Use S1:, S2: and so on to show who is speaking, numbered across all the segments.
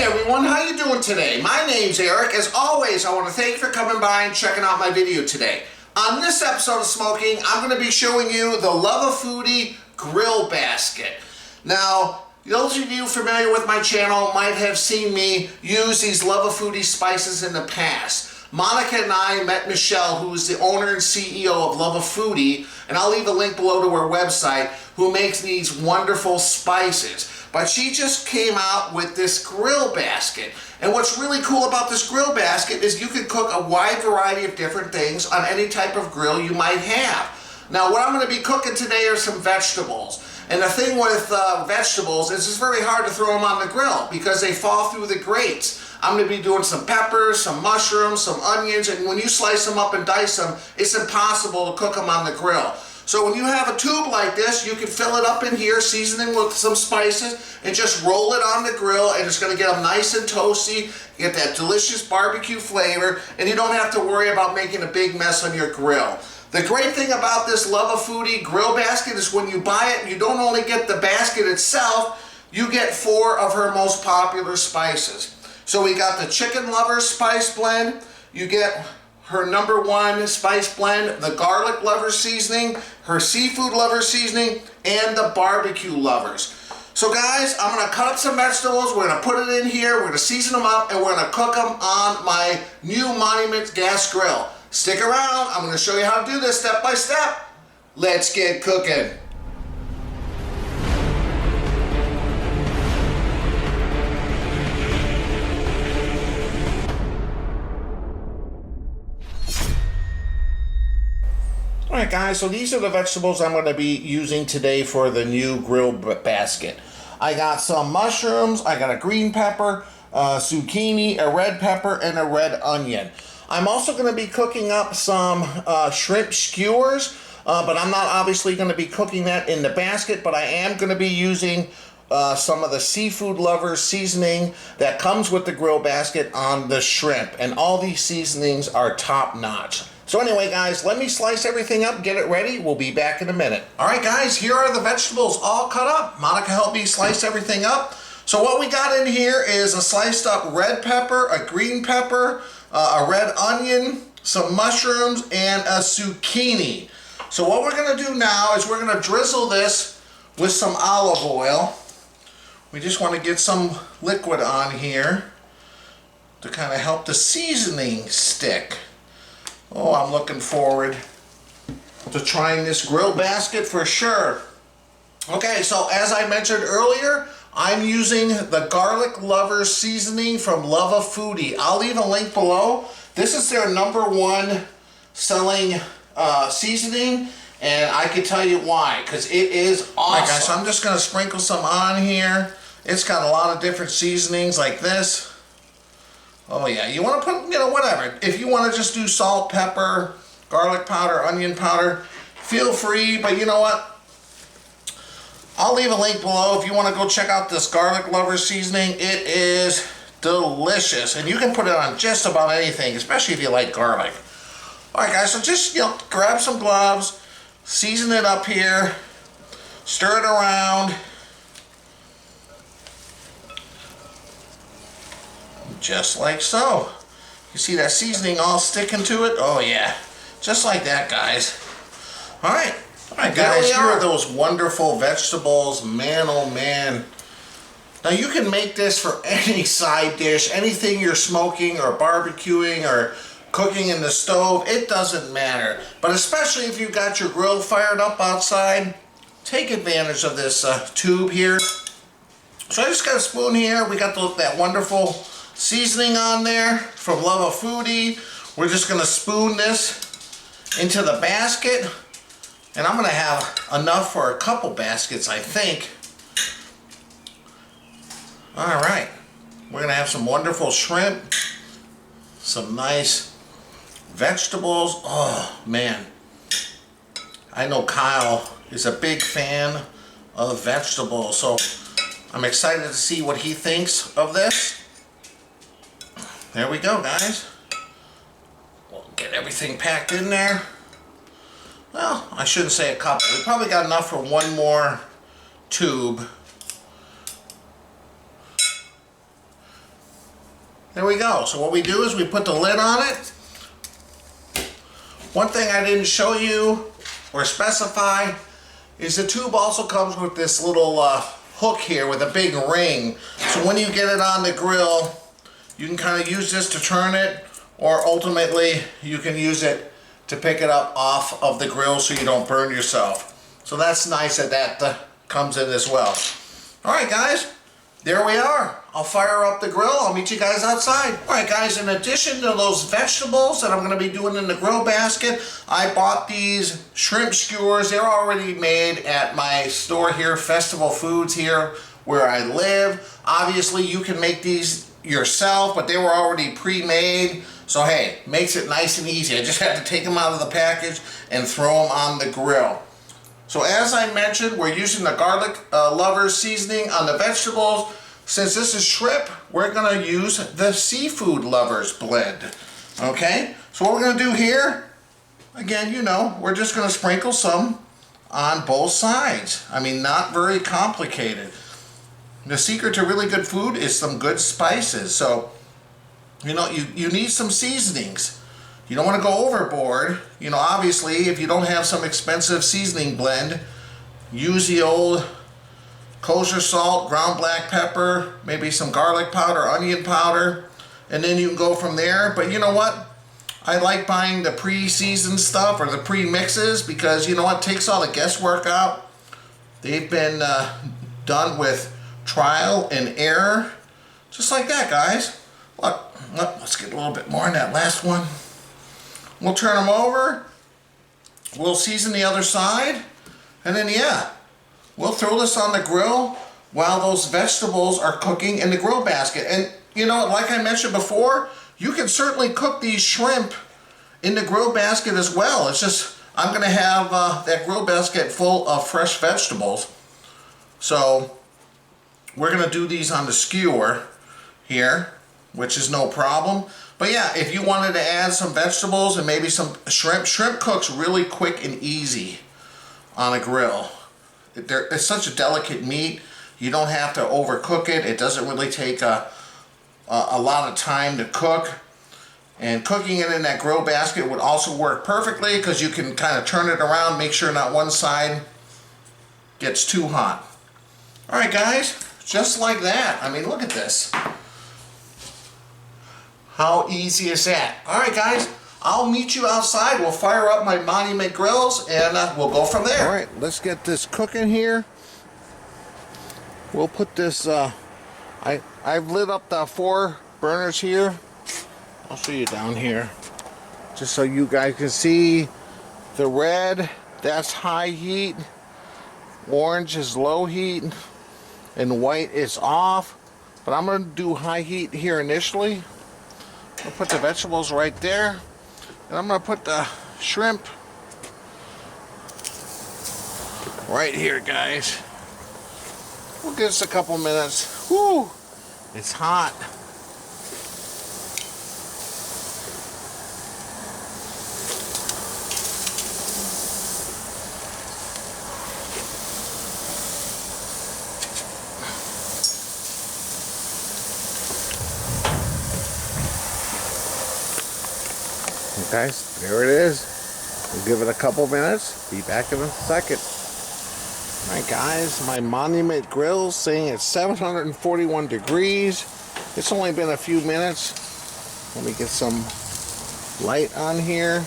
S1: everyone, how you doing today? My name's Eric. As always, I want to thank you for coming by and checking out my video today. On this episode of Smo'King, I'm going to be showing you the Luvafoodie Grill Basket. Now, those of you familiar with my channel might have seen me use these Luvafoodie spices in the past. Monica and I met Michelle, who is the owner and CEO of Luvafoodie, and I'll leave a link below to her website, who makes these wonderful spices. But she just came out with this grill basket. And what's really cool about this grill basket is you can cook a wide variety of different things on any type of grill you might have. Now, what I'm going to be cooking today are some vegetables. And the thing with vegetables is it's very hard to throw them on the grill because they fall through the grates. I'm going to be doing some peppers, some mushrooms, some onions, and when you slice them up and dice them, it's impossible to cook them on the grill. So when you have a tube like this, you can fill it up in here, seasoning with some spices, and just roll it on the grill, and it's going to get them nice and toasty, get that delicious barbecue flavor, and you don't have to worry about making a big mess on your grill. The great thing about this Luvafoodie Grill Basket is when you buy it, you don't only get the basket itself, you get 4 of her most popular spices. So we got the Chicken Lover Spice Blend, you get her #1 spice blend, the Garlic Lover Seasoning, her Seafood Lover Seasoning, and the Barbecue Lovers. So guys, I'm going to cut up some vegetables, we're going to put it in here, we're going to season them up, and we're going to cook them on my new Monument gas grill. Stick around, I'm going to show you how to do this step by step. Let's get cooking. Alright guys, so these are the vegetables I'm going to be using today for the new grill basket. I got some mushrooms, I got a green pepper, zucchini, a red pepper, and a red onion. I'm also going to be cooking up some shrimp skewers, but I'm not obviously going to be cooking that in the basket, but I am going to be using some of the Seafood Lover seasoning that comes with the grill basket on the shrimp, and all these seasonings are top notch. So anyway guys, let me slice everything up, get it ready, we'll be back in a minute. Alright guys, here are the vegetables all cut up. Monica helped me slice everything up. So what we got in here is a sliced up red pepper, a green pepper, a red onion, some mushrooms, and a zucchini. So what we're going to do now is we're going to drizzle this with some olive oil. We just want to get some liquid on here to kind of help the seasoning stick. Oh, I'm looking forward to trying this grill basket for sure. Okay, so as I mentioned earlier, I'm using the Garlic Lover seasoning from Luvafoodie. I'll leave a link below. This is their #1 selling seasoning, and I can tell you why, because it is awesome. Alright guys, so I'm just going to sprinkle some on here. It's got a lot of different seasonings like this. Oh yeah, you want to put, you know, whatever. If you want to just do salt, pepper, garlic powder, onion powder, feel free, but you know what? I'll leave a link below if you want to go check out this Garlic Lover seasoning. It is delicious, and you can put it on just about anything, especially if you like garlic. Alright guys, so just, you know, grab some gloves, season it up here, stir it around. Just like so. You see that seasoning all sticking to it? Oh yeah, just like that guys. Alright guys, here are those wonderful vegetables. Man oh man. Now you can make this for any side dish, anything you're smoking or barbecuing or cooking in the stove, it doesn't matter. But especially if you've got your grill fired up outside, take advantage of this tube here. So I just got a spoon here. We got that wonderful seasoning on there from Luvafoodie. We're just going to spoon this into the basket, and I'm going to have enough for a couple baskets, I think. Alright, we're going to have some wonderful shrimp, some nice vegetables. Oh man, I know Kyle is a big fan of vegetables, so I'm excited to see what he thinks of this. There we go guys. We'll get everything packed in there. Well, I shouldn't say a couple. We probably got enough for one more tube. There we go. So what we do is we put the lid on it. One thing I didn't show you or specify is the tube also comes with this little hook here with a big ring. So when you get it on the grill, you can kind of use this to turn it, or ultimately you can use it to pick it up off of the grill so you don't burn yourself. So that's nice that that comes in as well. Alright guys, there we are. I'll fire up the grill. I'll meet you guys outside. Alright guys, in addition to those vegetables that I'm going to be doing in the grill basket, I bought these shrimp skewers. They're already made at my store here, Festival Foods here where I live. Obviously you can make these yourself, but they were already pre-made. So hey, makes it nice and easy. I just had to take them out of the package and throw them on the grill. So as I mentioned, we're using the garlic lovers seasoning on the vegetables. Since this is shrimp, we're going to use the seafood lovers blend. Okay, so what we're going to do here, again, you know, we're just going to sprinkle some on both sides. I mean, not very complicated. The secret to really good food is some good spices. So, you know, you need some seasonings. You don't want to go overboard. You know, obviously, if you don't have some expensive seasoning blend, use the old kosher salt, ground black pepper, maybe some garlic powder, onion powder, and then you can go from there. But you know what? I like buying the pre-seasoned stuff or the pre-mixes because, you know what, takes all the guesswork out. They've been done with trial and error. Just like that, guys. Look, let's get a little bit more in that last one. We'll turn them over. We'll season the other side. And then, yeah, we'll throw this on the grill while those vegetables are cooking in the grill basket. And, you know, like I mentioned before, you can certainly cook these shrimp in the grill basket as well. It's just, I'm going to have that grill basket full of fresh vegetables. So, we're going to do these on the skewer here, which is no problem. But yeah, if you wanted to add some vegetables and maybe some shrimp cooks really quick and easy on a grill. It's such a delicate meat. You don't have to overcook it. It doesn't really take a lot of time to cook. And cooking it in that grill basket would also work perfectly because you can kind of turn it around, make sure not one side gets too hot. Alright guys, just like that. I mean, look at this. How easy is that? Alright guys, I'll meet you outside. We'll fire up my Monument grills and we'll go from there. Alright, let's get this cooking here. We'll put this, I've lit up the 4 burners here. I'll show you down here. Just so you guys can see the red, that's high heat. Orange is low heat. And white is off. But I'm going to do high heat here initially. I'll put the vegetables right there, and I'm going to put the shrimp right here, guys. We'll give this a couple minutes. Whoo! It's hot. Guys, there it is. We'll give it a couple minutes. Be back in a second. Alright guys, my Monument grill saying it's 741 degrees. It's only been a few minutes. Let me get some light on here.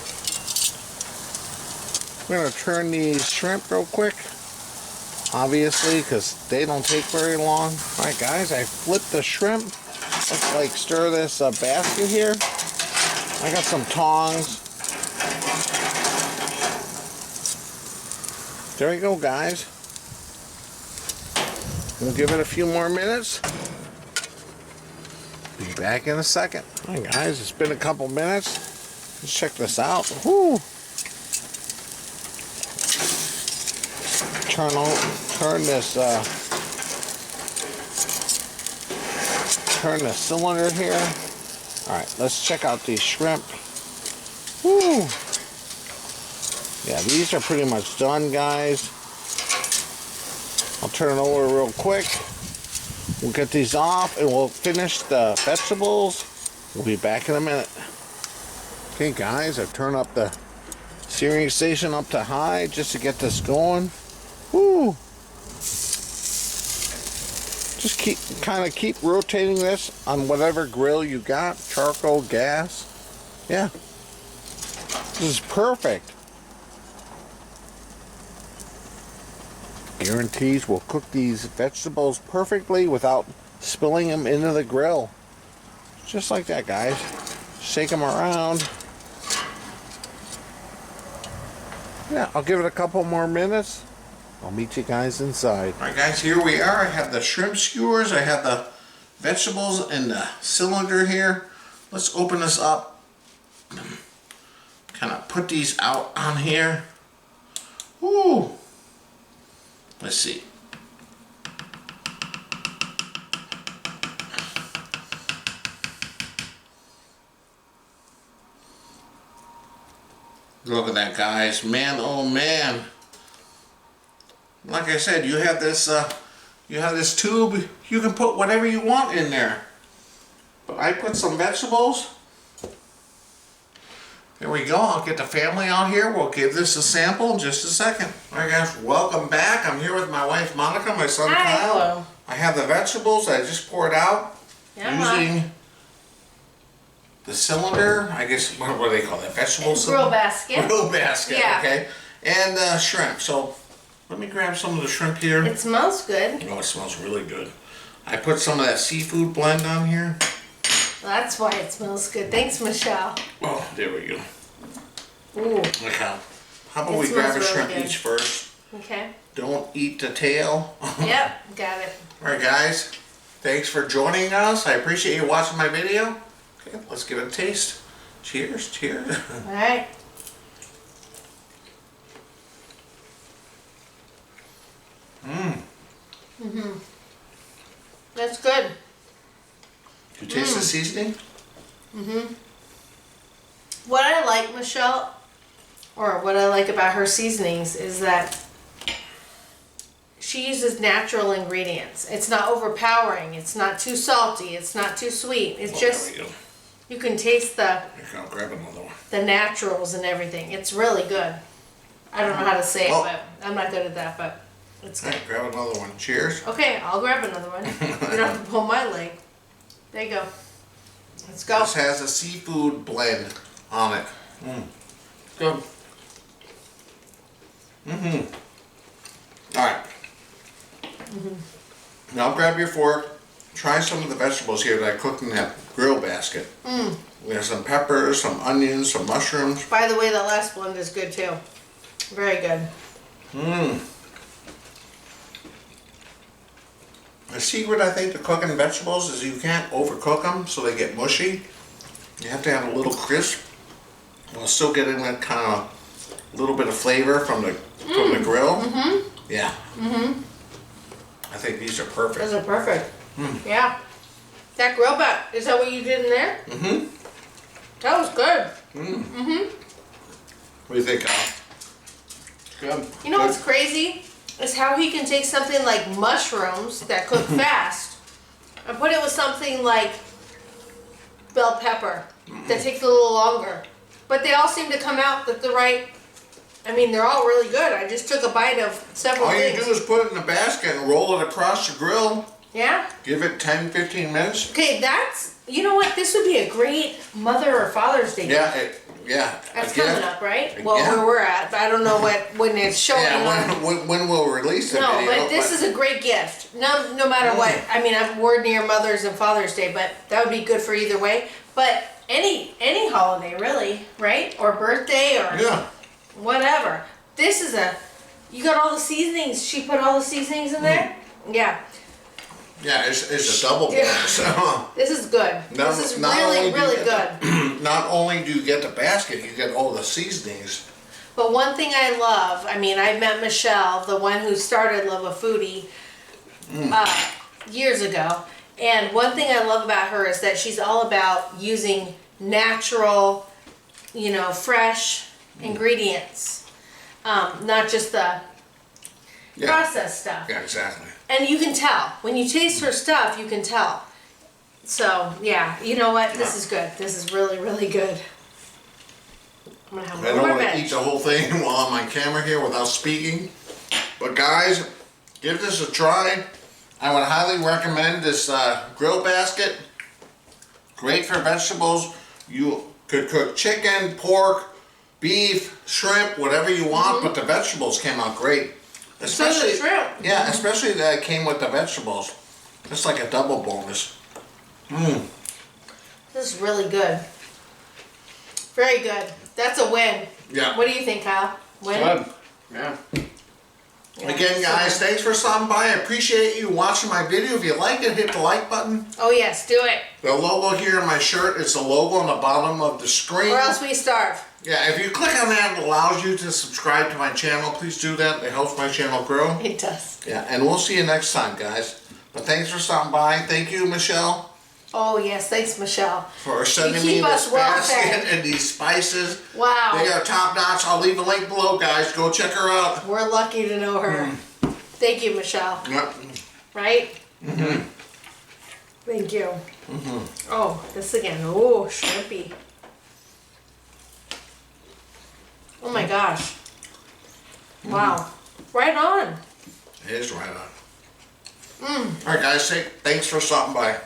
S1: We're going to turn these shrimp real quick. Obviously, because they don't take very long. Alright guys, I flipped the shrimp. Let's like stir this basket here. I got some tongs. There we go, guys. We'll give it a few more minutes. Be back in a second. All right, guys, it's been a couple minutes. Let's check this out. Whoo! Turn the cylinder here. Alright, let's check out these shrimp. Woo! Yeah, these are pretty much done, guys. I'll turn it over real quick. We'll get these off and we'll finish the vegetables We'll be back in a minute. Okay, guys, I've turned up the searing station up to high just to get this going. Woo! Just keep rotating this on whatever grill you got, charcoal, gas. Yeah, this is perfect. Guarantees we'll cook these vegetables perfectly without spilling them into the grill. Just like that, guys. Shake them around. Yeah, I'll give it a couple more minutes. I'll meet you guys inside. Alright guys, here we are. I have the shrimp skewers. I have the vegetables in the cylinder here. Let's open this up. Kind of put these out on here. Ooh. Let's see. Look at that, guys. Man, oh man. Like I said, you have this tube. You can put whatever you want in there. But I put some vegetables. There we go. I'll get the family out here. We'll give this a sample in just a second. Alright guys, welcome back. I'm here with my wife Monica, my son
S2: Hi,
S1: Kyle.
S2: hello.
S1: I have the vegetables I just poured out using the cylinder. I guess, what do they call that? Vegetable cylinder?
S2: Grill basket.
S1: Grill basket,
S2: Yeah.
S1: okay. And shrimp. So let me grab some of the shrimp here.
S2: It smells good.
S1: Oh, it smells really good. I put some of that seafood blend on here.
S2: Well, that's why it smells good. Thanks, Michelle.
S1: Oh, there we go.
S2: Ooh.
S1: Look how about
S2: It
S1: we grab a
S2: smells
S1: shrimp
S2: really good.
S1: each first.
S2: Okay.
S1: Don't eat the tail.
S2: Yep, got it.
S1: Alright guys, thanks for joining us. I appreciate you watching my video. Okay, let's give it a taste. Cheers, cheers.
S2: All right. That's good.
S1: You taste the seasoning?
S2: What I like, Michelle, or what I like about her seasonings is that she uses natural ingredients. It's not overpowering. It's not too salty. It's not too sweet. It's just,
S1: There we go.
S2: you can taste
S1: Here, I'll grab another one.
S2: the naturals and everything. It's really good. I don't know how to say it,
S1: Oh.
S2: but I'm not good at that, but it's good.
S1: Alright, grab another one. Cheers.
S2: Okay, I'll grab another one. You don't have to pull my leg. There you go. Let's go.
S1: This has a seafood blend on it. Good. Alright. Now grab your fork. Try some of the vegetables here that I cooked in that grill basket. There's some peppers, some onions, some mushrooms.
S2: By the way, that last blend is good too. Very good.
S1: The secret, I think, to cooking vegetables is you can't overcook them so they get mushy. You have to have a little crisp while still getting that kind of little bit of flavor from the grill. Yeah. I think these are perfect.
S2: Those are perfect. Yeah. That grill bat, is that what you did in there? That was good.
S1: What do you think, Al? Good.
S2: You know what's crazy? Is how he can take something like mushrooms that cook fast and put it with something like bell pepper that takes a little longer. But they all seem to come out with the right, I mean, they're all really good. I just took a bite of several
S1: All you
S2: things.
S1: do is put it in a basket and roll it across the grill.
S2: Yeah?
S1: Give it 10-15 minutes.
S2: Okay, that's, you know what? This would be a great Mother or Father's Day gift.
S1: Yeah.
S2: That's
S1: Again,
S2: coming up, right? Well,
S1: yeah.
S2: where we're at. I don't know when it's showing.
S1: Yeah, when we'll release the
S2: No,
S1: video.
S2: but this is a great gift. No matter what. I mean, we're near Mother's and Father's Day, but that would be good for either way. But any holiday, really, right? Or birthday or
S1: Yeah.
S2: whatever. This is you got all the seasonings. She put all the seasonings in there? Yeah.
S1: Yeah, it's a double
S2: Yeah.
S1: bonus.
S2: This is good.
S1: Not-
S2: This is
S1: not
S2: really,
S1: only do you
S2: really
S1: get
S2: good.
S1: Not only do you get the basket, you get all the seasonings.
S2: But one thing I love, I mean, I met Michelle, the one who started Luvafoodie years ago. And one thing I love about her is that she's all about using natural, fresh ingredients. Not just the processed stuff.
S1: Yeah, exactly.
S2: And you can tell. When you taste her stuff, you can tell. So, yeah, you know what? This is good. This is really, really good. I'm gonna have
S1: I don't
S2: more
S1: want to
S2: veg.
S1: eat the whole thing while I'm on camera here without speaking. But guys, give this a try. I would highly recommend this grill basket. Great for vegetables. You could cook chicken, pork, beef, shrimp, whatever you want, but the vegetables came out great. Especially,
S2: so the shrimp.
S1: Yeah, especially that it came with the vegetables. It's like a double bonus. Mmm.
S2: This is really good. Very good. That's a win.
S1: Yeah.
S2: What do you think, Kyle? Win?
S3: Good. Yeah.
S2: Yeah,
S1: Again, guys, thanks for stopping by. I appreciate you watching my video. If you like it, hit the like button.
S2: Oh yes, do it.
S1: The logo here on my shirt is the logo on the bottom of the screen.
S2: Or else we starve.
S1: Yeah, if you click on that, it allows you to subscribe to my channel. Please do that. It helps my channel grow.
S2: It does.
S1: Yeah, and we'll see you next time, guys. But thanks for stopping by. Thank you, Michelle,
S2: Oh yes, thanks, Michelle.
S1: for sending
S2: You
S1: me
S2: keep
S1: this
S2: us well
S1: basket
S2: fed.
S1: and these spices.
S2: Wow.
S1: They are top notch. I'll leave a link below, guys. Go check her out.
S2: We're lucky to know her. Thank you, Michelle.
S1: Yep.
S2: Right? Thank you. Oh, this again. Oh, shrimpy. Oh my gosh. Wow. Right on.
S1: It is right on. All right, guys. Thanks for stopping by.